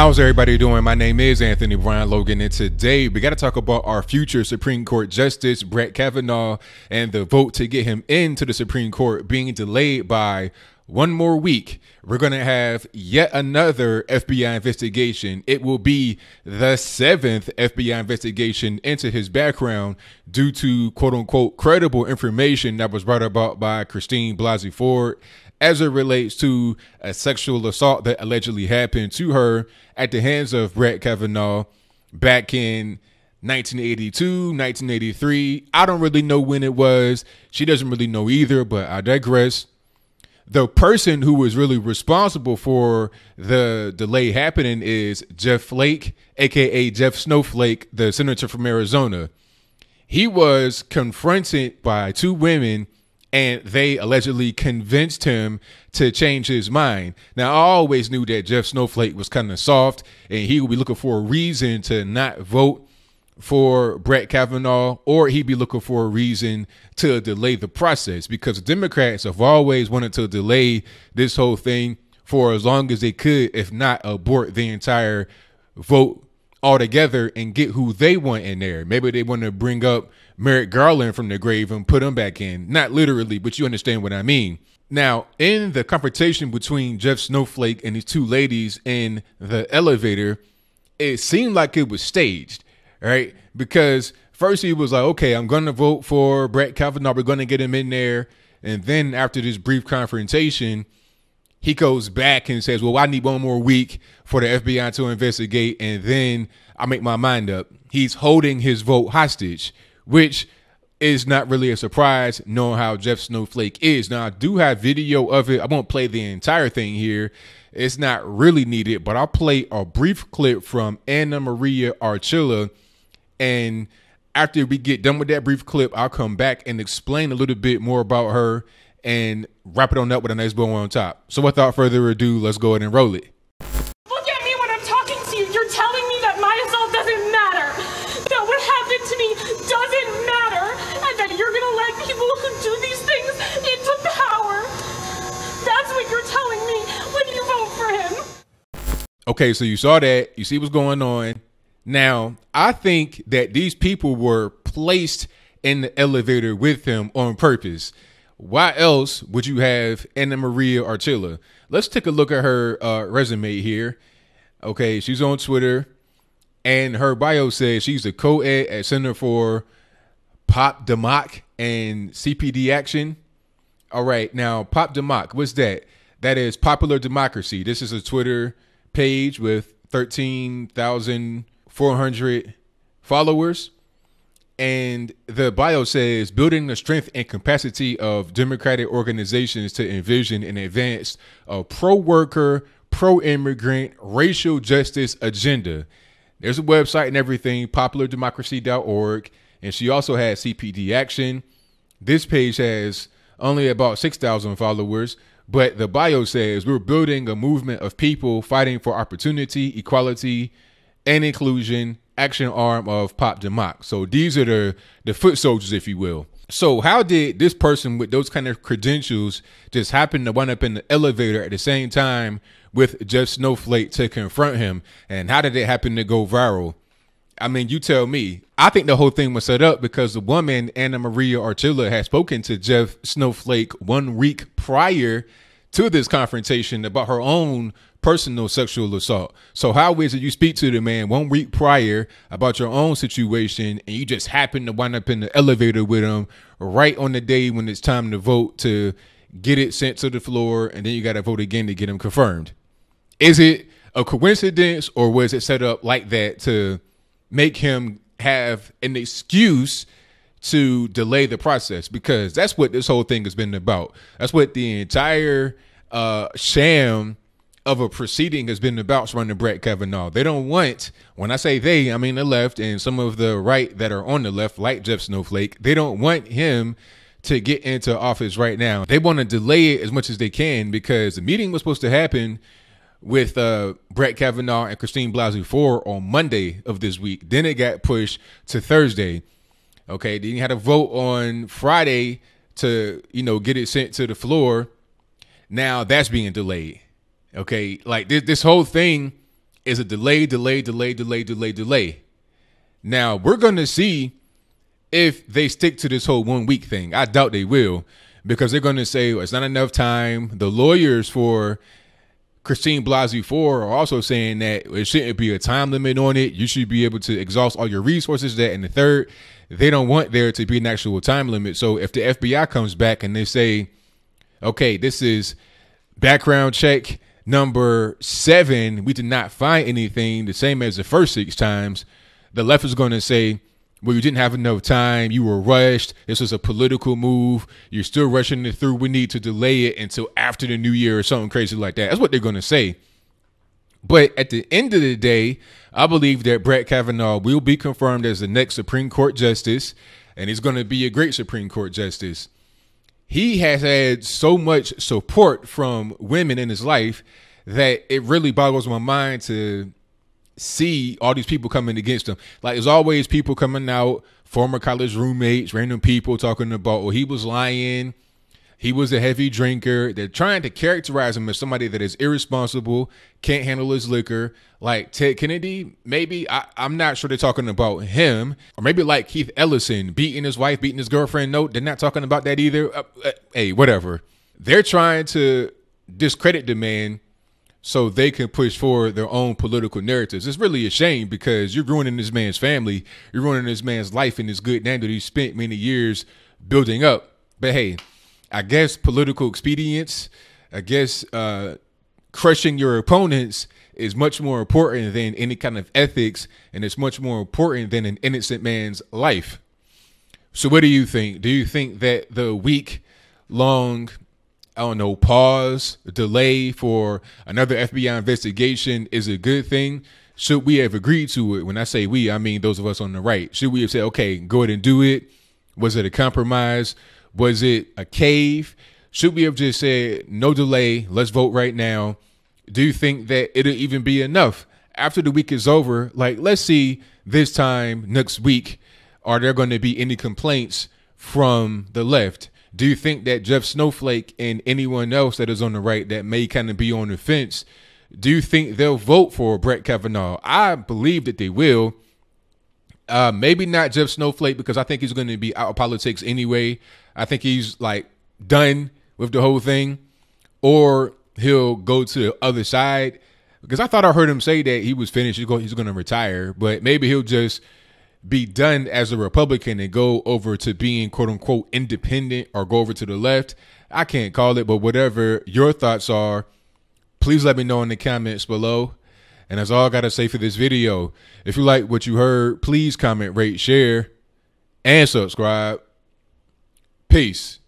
How's everybody doing? My name is Anthony Brian Logan, and today we got to talk about our future Supreme Court Justice, Brett Kavanaugh, and the vote to get him into the Supreme Court being delayed by one more week. We're going to have yet another FBI investigation. It will be the 7th FBI investigation into his background due to quote unquote credible information that was brought about by Christine Blasey Ford as it relates to a sexual assault that allegedly happened to her at the hands of Brett Kavanaugh back in 1982, 1983. I don't really know when it was. She doesn't really know either, but I digress. The person who was really responsible for the delay happening is Jeff Flake, aka Jeff Snowflake, the senator from Arizona. He was confronted by two women and they allegedly convinced him to change his mind. Now, I always knew that Jeff Snowflake was kind of soft and he would be looking for a reason to not vote for Brett Kavanaugh, or he'd be looking for a reason to delay the process, because Democrats have always wanted to delay this whole thing for as long as they could, if not abort the entire vote altogether and get who they want in there. Maybe they want to bring up Merrick Garland from the grave and put him back in. Not literally, but you understand what I mean. Now, in the confrontation between Jeff Snowflake and these two ladies in the elevator, it seemed like it was staged. Right? Because first he was like, okay, I'm going to vote for Brett Kavanaugh. We're going to get him in there. And then after this brief confrontation, he goes back and says, well, I need one more week for the FBI to investigate. And then I make my mind up. He's holding his vote hostage, which is not really a surprise knowing how Jeff Snowflake is. Now, I do have video of it. I won't play the entire thing here. It's not really needed, but I'll play a brief clip from Anna Maria Archila. And after we get done with that brief clip, I'll come back and explain a little bit more about her and wrap it on up with a nice bow on top. So without further ado, let's go ahead and roll it. Look at me when I'm talking to you. You're telling me that my assault doesn't matter, that what happened to me doesn't matter, and that you're going to let people who do these things into power. That's what you're telling me when you vote for him. Okay, so you saw that. You see what's going on. Now, I think that these people were placed in the elevator with him on purpose. Why else would you have Anna Maria Archila? Let's take a look at her resume here. Okay, she's on Twitter, and her bio says she's a co-ed at Center for Pop Democ and CPD Action. All right, now Pop Democ, what's that? That is Popular Democracy. This is a Twitter page with 13,400 followers. And the bio says, building the strength and capacity of democratic organizations to envision and advance a pro-worker, pro-immigrant, racial justice agenda. There's a website and everything, populardemocracy.org. And she also has CPD Action. This page has only about 6,000 followers. But the bio says, we're building a movement of people fighting for opportunity, equality, and inclusion, action arm of Pop Democ. So these are the foot soldiers, if you will. So how did this person with those kind of credentials just happen to wind up in the elevator at the same time with Jeff Snowflake to confront him? And how did it happen to go viral? I mean, you tell me. I think the whole thing was set up because the woman, Anna Maria Archila, had spoken to Jeff Snowflake 1 week prior to this confrontation about her own personal sexual assault. So how is it you speak to the man 1 week prior about your own situation and you just happen to wind up in the elevator with him right on the day when it's time to vote to get it sent to the floor, and then you got to vote again to get him confirmed? Is it a coincidence, or was it set up like that to make him have an excuse to delay the process? Because that's what this whole thing has been about. That's what the entire sham of a proceeding has been about surrounding Brett Kavanaugh. They don't want, when I say they, I mean the left and some of the right that are on the left, like Jeff Snowflake, they don't want him to get into office right now. They want to delay it as much as they can because the meeting was supposed to happen with Brett Kavanaugh and Christine Blasey Ford on Monday of this week. Then it got pushed to Thursday. Okay, then you had a vote on Friday to, get it sent to the floor. Now that's being delayed. Okay, like this whole thing is a delay. Now we're going to see if they stick to this whole 1 week thing. I doubt they will, because they're going to say, well, it's not enough time. The lawyers for Christine Blasey Ford are also saying that it shouldn't be a time limit on it. You should be able to exhaust all your resources. That, and the third, they don't want there to be an actual time limit. So if the FBI comes back and they say, okay, this is background check number 7, we did not find anything, the same as the first 6 times, the left is going to say, well, you didn't have enough time. You were rushed. This was a political move. You're still rushing it through. We need to delay it until after the new year or something crazy like that. That's what they're going to say. But at the end of the day, I believe that Brett Kavanaugh will be confirmed as the next Supreme Court justice, and he's going to be a great Supreme Court justice. He has had so much support from women in his life that it really boggles my mind to see all these people coming against him. Like, there's always people coming out, former college roommates, random people talking about, oh, he was lying, he was a heavy drinker. They're trying to characterize him as somebody that is irresponsible, can't handle his liquor, like Ted Kennedy. Maybe I'm not sure they're talking about him, or maybe like Keith Ellison beating his wife, beating his girlfriend. No, they're not talking about that either. Hey, whatever. They're trying to discredit the man so they can push forward their own political narratives. It's really a shame, because you're ruining this man's family. You're ruining this man's life and his good name that he spent many years building up. But hey, I guess political expedience, I guess crushing your opponents is much more important than any kind of ethics, and it's much more important than an innocent man's life. So what do you think? Do you think that the week-long, I don't know, pause, delay for another FBI investigation is a good thing? Should we have agreed to it? When I say we, I mean those of us on the right. Should we have said, okay, go ahead and do it? Was it a compromise? Was it a cave? Should we have just said, no delay, let's vote right now? Do you think that it'll even be enough after the week is over? Like, let's see this time next week, are there going to be any complaints from the left? Do you think that Jeff Snowflake and anyone else that is on the right that may kind of be on the fence, do you think they'll vote for Brett Kavanaugh? I believe that they will. Maybe not Jeff Snowflake, because I think he's going to be out of politics anyway. I think he's like done with the whole thing, or he'll go to the other side, because I thought I heard him say that he was finished. He's going to retire, but maybe he'll just be done as a Republican and go over to being quote unquote independent, or go over to the left. I can't call it, but whatever your thoughts are, please let me know in the comments below. And that's all I got to say for this video. If you like what you heard, please comment, rate, share, and subscribe. Peace.